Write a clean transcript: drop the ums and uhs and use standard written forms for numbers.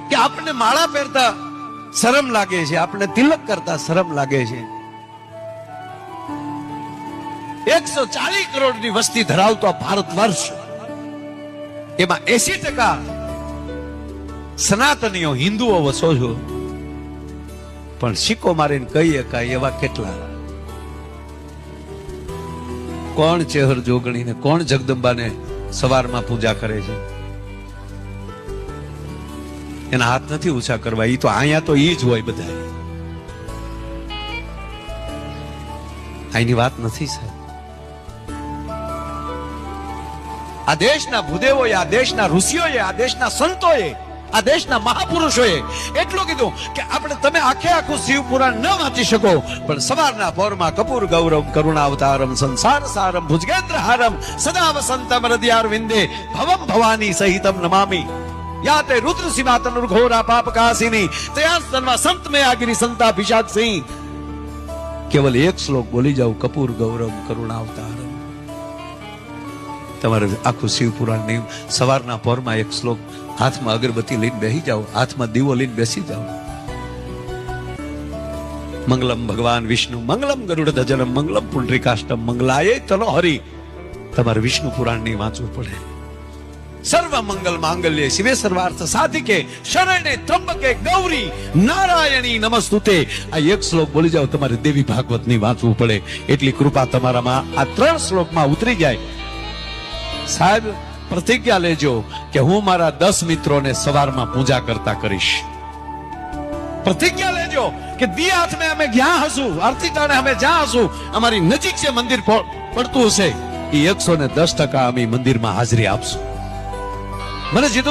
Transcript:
કે આપણને માળા પહેરતા શરમ લાગે છે, આપણને તિલક કરતા શરમ લાગે છે. 140 કરોડની વસ્તી ધરાવતો આ ભારત વર્ષ, એમાં 80% સનાતનીઓ હિન્દુઓ વસો છો, પણ સિક્કો મારીને કહી શકાય એવા કેટલા? કોણ ચેહર જોગણીને, કોણ જગદંબાને સવારમાં પૂજા કરે છે? એના હાથ નથી ઊંચા કરવા, ઈ તો અહીંયા તો ઈ જ હોય બધા. અહીંની વાત નથી સાહેબ. આ દેશના ભૂદેવોએ, આ દેશના ઋષિઓએ, આ દેશના સંતોએ, આ દેશના મહાપુરુષોએ એટલું કીધું કે આપણે તમે આખે આખું શિવ પુરાણ ન વાંચી શકો, પણ સવારના પોરમાં કપૂર ગૌરવ કરુણાવતારમ સંસાર સારમ ભુજગેન્દ્ર હારમ સદા વસંતમ હૃદયાર વિંદે ભવમ ભવાની સહિતમ નમામી યાતે રુદ્ર સિમાતન ઘોરા પાપ કાસિની તયા સન્વા સંત મે આગરી સંતા ભિષાક સિંહ. કેવલ એક શ્લોક બોલી જાવ, કપૂર ગૌરવ કરુણાવતારમ. તમારે આખું શિવ પુરાણ નહીં, સવારના પોરમાં એક શ્લોક, હાથમાં અગરબત્તી લઈને બેસી જાઓ, હાથમાં દીવો લઈને બેસી જાઓ. મંગલમ ભગવાન વિષ્ણુ મંગલમ ગરુડ ધજનમ મંગલમ પુંડરીકાષ્ટમ મંગલાય તનો હરિ. તમારે વિષ્ણુ પુરાણ નહીં વાંચવું પડે. સર્વ મંગલ માંગલ્ય શિવે સર્વાર્થ સાધિકે શરણે ત્રંબકે ગૌરી નારાયણી નમસ્તુતે. આ એક શ્લોક બોલી જાઓ, તમારે દેવી ભાગવત નહીં વાંચવું પડે. એટલી કૃપા તમારામાં આ 3 શ્લોકમાં ઉતરી જાય. સાહેબ પ્રતિજ્ઞા લેજો કે હું મારા 10 મિત્રોને સવારમાં પૂજા કરતા કરીશ. પ્રતિજ્ઞા લેજો કે દી હાથ મેં અમે જ્યાં હશું, આરતી ટાણે અમે જ્યાં હશું, અમારી નજીક જે મંદિર પડતું હશે, એ 110% અમે મંદિરમાં હાજરી આપશું. મને જીતુ